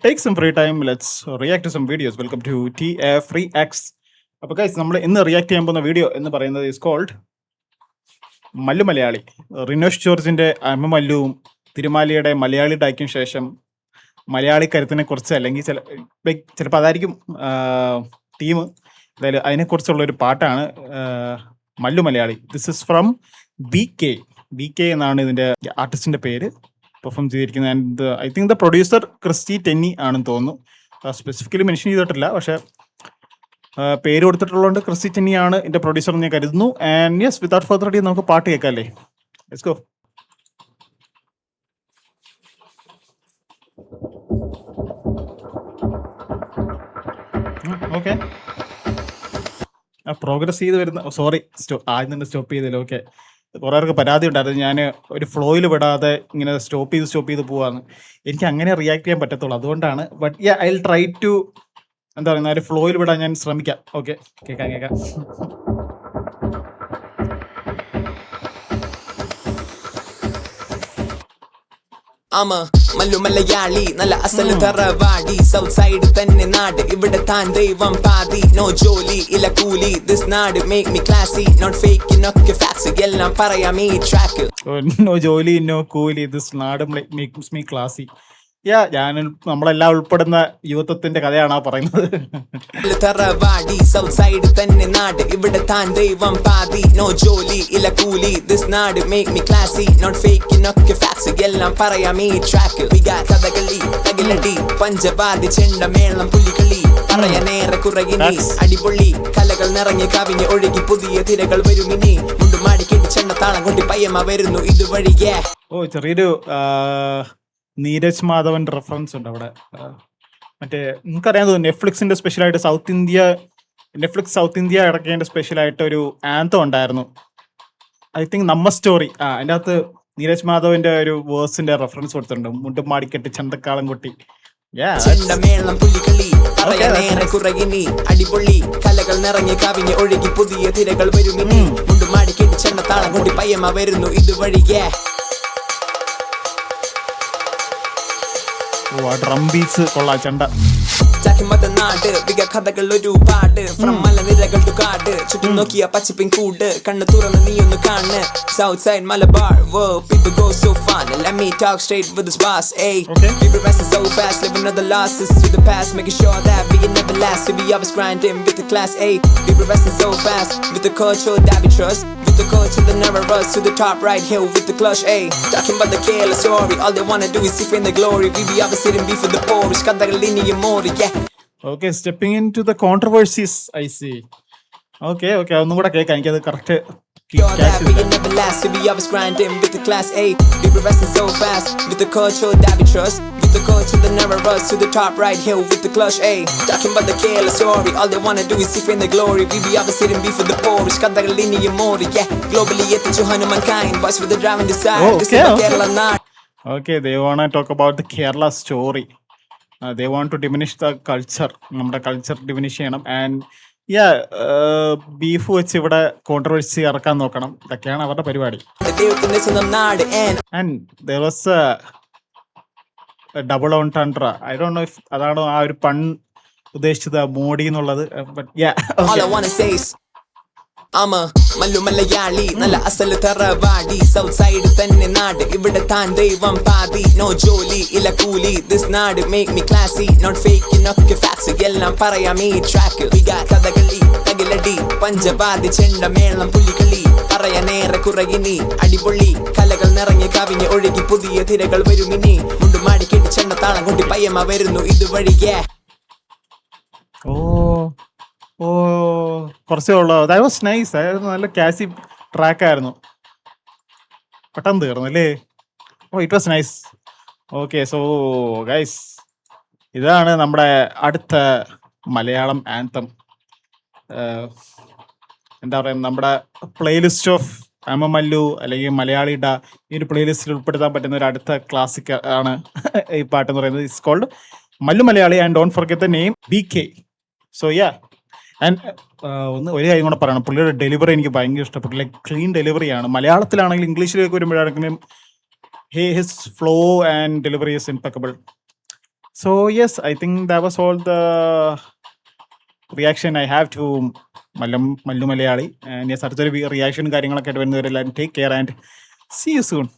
take some free time. Let's react to some videos. Welcome to TF Reacts. അപ്പോൾ guys നമ്മൾ ഇന്ന് react ചെയ്യാൻ പോകുന്ന വീഡിയോ എന്ന് പറയുന്നത് ഇസ് കോൾഡ് മല്ലു മലയാളി. റിനോഷ് ജോർജിന്റെ അമ്മ മല്ലുവും തിരുമാലിയുടെ മലയാളി ഡാക്കിന് ശേഷം മലയാളി കരുത്തിനെ കുറിച്ച് അല്ലെങ്കിൽ ചിലപ്പോൾ അതായിരിക്കും തീം. എന്തായാലും അതിനെക്കുറിച്ചുള്ള ഒരു പാട്ടാണ് Mallu Malayali. This is from BK എന്നാണ് ഇതിന്റെ ആർട്ടിസ്റ്റിന്റെ പേര്. പെർഫോം ചെയ്തിരിക്കുന്നത്. And I think the producer Christy Tenny ആണെന്ന് തോന്നുന്നു. സ്പെസിഫിക്കലി മെൻഷൻ ചെയ്തിട്ടില്ല, പക്ഷെ പേര് കൊടുത്തിട്ടുള്ളതുകൊണ്ട് ക്രിസ്റ്റി ടെന്നി ആണ് ഇതിന്റെ പ്രൊഡ്യൂസർ എന്ന് ഞാൻ കരുതുന്നു. And yes, without further ado നമുക്ക് പാട്ട് കേൾക്കാം അല്ലേ? Let's go. ഓക്കെ, പ്രോഗ്രസ് ചെയ്ത് വരുന്ന ആദ്യം തന്നെ സ്റ്റോപ്പ് ചെയ്തല്ലോ. ഓക്കെ, കുറേ പേർക്ക് പരാതി ഉണ്ടായിരുന്നു ഞാൻ ഒരു ഫ്ലോയിൽ വിടാതെ ഇങ്ങനെ സ്റ്റോപ്പ് ചെയ്ത് പോവാന്ന്. എനിക്ക് അങ്ങനെ റിയാക്ട് ചെയ്യാൻ പറ്റത്തുള്ളൂ, അതുകൊണ്ടാണ്. But I will try to എന്താ പറയുക, ഒരു ഫ്ലോയിൽ വിടാൻ ഞാൻ ശ്രമിക്കാം. ഓക്കെ, കേൾക്കാം. മല്ലു മലയാളി നല്ല അസല് തറവാടി സൗത്ത് സൈഡ് തന്നെ നാട് ഇവിടെ താൻ ദൈവം പാതി നോ ജോലി ഇല്ല കൂലി ദിസ് നാട് മേക്ക് മീ ക്ലാസി നോട്ട് ഫേക്ക് നൊക്കെ ഫാക്സ് എല്ലാം പറയാം ഈ ട്രാക്ക്. നോ ജോലി നോ കൂലി ദിസ് നാട് മേക്സ് മീ ക്ലാസി. ഞാൻ നമ്മളെല്ലാം ഉൾപ്പെടുന്ന യുവത്വത്തിന്റെ കഥയാണ് പറയുന്നത്. തറവാടി സൗത്ത് സൈഡ് തന്നെ നാട് ഇവിടെ താൻ ദൈവം പാതി നോ ജോലി ഇല്ല കൂലി ദിസ് നാട് മേക്ക് മീ ക്ലാസി നോട്ട് ഫേക്ക് നൊക്കെ ഫാക്സ് എല്ലാം പറയാം ഈ ട്രാക്ക്. കഥകളി തകിലടി പഞ്ചവാദി ചെണ്ട മേളം പുലികളി പറയാനേറെ കുറകിനി അടിപൊളി കലകൾ നിറഞ്ഞ് കവിഞ്ഞ് ഒഴുകി പുതിയ തിരകൾ വരുമിനി മുണ്ടുമാടി കെട്ടി ചെണ്ട താളം കൊണ്ടി പയ്യമ്മ വരുന്നു ഇതുവഴിയേ. ചെറിയൊരു നീരജ് മാധവന്റെ റെഫറൻസ് ഉണ്ട് അവിടെ. മറ്റേ നമുക്കറിയാൻ തോന്നുന്നു നെറ്റ്ഫ്ലിക്സിന്റെ സ്പെഷ്യലായിട്ട് സൗത്ത് ഇന്ത്യ ഇറക്കേണ്ട സ്പെഷ്യലായിട്ട് ഒരു ആന്തം ഉണ്ടായിരുന്നു. ഐ തിങ്ക് നമ്മ സ്റ്റോറി. അതിൻ്റെ അകത്ത് നീരജ് മാധവന്റെ ഒരു വേഴ്സിന്റെ റെഫറൻസ് കൊടുത്തിട്ടുണ്ട്. മുണ്ടും മാടിക്കെട്ടി ചന്തക്കാളം കൊട്ടി. ചെണ്ടമേളം പുലികളി പറയാനേറെ കുറകിനി അടിപൊളി കലകൾ നിറഞ്ഞ് കവിഞ്ഞ് ഒഴുകി പുതിയ തിരകൾ വരുമിനി മുണ്ടുമാടി കെട്ടി ചെണ്ട താളം കൊണ്ടി പയ്യമ്മ വരുന്നു ഇതുവഴിയേ. ഡ്രം ബീറ്റ്സ് കൊള്ളാം, ചെണ്ട. നാട് വിക കഥകൾ ഒരുപാട് ഫ്രം മലനിരകൾ ടു കാട് ചുറ്റും നോക്കിയ പച്ചപ്പിൻ കൂട് കണ്ണ് തുറന്ന് നീ ഒന്ന് കാണ് south side Malabar people go so fun let me talk straight with this boss ay we progressing so fast living another losses to the past making sure that we can never last so we always grinding with the class A we progressing so fast with the culture that we trust with the culture that never rush to the top right here with the clutch A talking about the careless story all they wanna do is see in the glory we be always sitting before the poor കഥകൾ ഇനിയും മോറി. Okay, stepping into the controversies. I see. Okay, ഒന്നും കൂടെ കേൾക്കാം, എനിക്കത് correct. never last so we always grinding with the class A we progressing so fast with the culture that we trust with the culture that never rush to the top right here with the clutch A talking about the careless story all they wanna do is see in the glory we be always sitting before the poor കഥകൾ ഇനിയും മോറി. globally എത്തിച്ചു ഹനുമാൻകൈൻ boys with the driving the side this is the Kerala night. Okay, they wanna talk about the Kerala story. They want to diminish the culture. നമ്മുടെ culture diminish ചെയ്യണം. And beef വെച്ച് ഇവിടെ controversy ഇറക്കാൻ നോക്കണം. ഇതൊക്കെയാണ് അവരുടെ പരിപാടി. And there was a double entendre. I don't know if അതാണോ ആ ഒരു പൺ ഉദ്ദേശിച്ചത് മോഡി എന്നുള്ളത്. മല്ലു മലയാളി നല്ല അസല് തറവാടി സൗത്ത് സൈഡ് തന്നെ നാട് ഇവിടെ താൻ ദൈവം പാതി നോ ജോലി ഇല്ല കൂലി ദിസ് നാട് മേക്ക് മീ ക്ലാസി നോട്ട് ഫേക്ക് നൊക്കെ ഫാക്സ് എല്ലാം പറയാം ഈ ട്രാക്ക്. കഥകളി തകിലടി പഞ്ചവാദി ചെണ്ട മേളം പുലികളി പറയാനേറെ കുറകിനി അടിപൊളി കലകൾ നിറഞ്ഞ് കവിഞ്ഞ് ഒഴുകി പുതിയ തിരകൾ വരുമിനി മുണ്ടുമാടി കെട്ടി ചെണ്ട താളം കൊണ്ടി പയ്യമ്മ വരുന്നു ഇതുവഴിയേ. കുറച്ചേ ഉള്ളൂ. That was nice. അതായത് നല്ല ക്യാസി ട്രാക്കായിരുന്നു. പെട്ടെന്ന് തീർന്നു അല്ലേ? It was nice. Okay, so guys, ഇതാണ് നമ്മുടെ അടുത്ത മലയാളം ആന്തം. എന്താ പറയുക, നമ്മുടെ പ്ലേലിസ്റ്റ് ഓഫ് മല്ലു അല്ലെങ്കിൽ മലയാളിയുടെ ഈ ഒരു പ്ലേലിസ്റ്റിൽ ഉൾപ്പെടുത്താൻ പറ്റുന്ന ഒരു അടുത്ത ക്ലാസിക് ആണ് ഈ പാട്ടെന്ന് പറയുന്നത്. It's called Mallu Malayali. And don't forget the name BK. So and ഒരു കാര്യം കൂടെ പറയണം, പുള്ളിയുടെ ഡെലിവറി എനിക്ക് ഭയങ്കര ഇഷ്ടപ്പെട്ടു. ലൈക്ക് ക്ലീൻ ഡെലിവറിയാണ്. മലയാളത്തിലാണെങ്കിൽ ഇംഗ്ലീഷിലേക്ക് വരുമ്പോഴാണെങ്കിലും his flow and delivery is impeccable. So yes, I think that was all the reaction I have to Mallu Malayali. And yes, അടുത്തൊരു റിയാക്ഷനും കാര്യങ്ങളൊക്കെ ആയിട്ട് വരുന്നവരെല്ലാവരും take care and see you soon.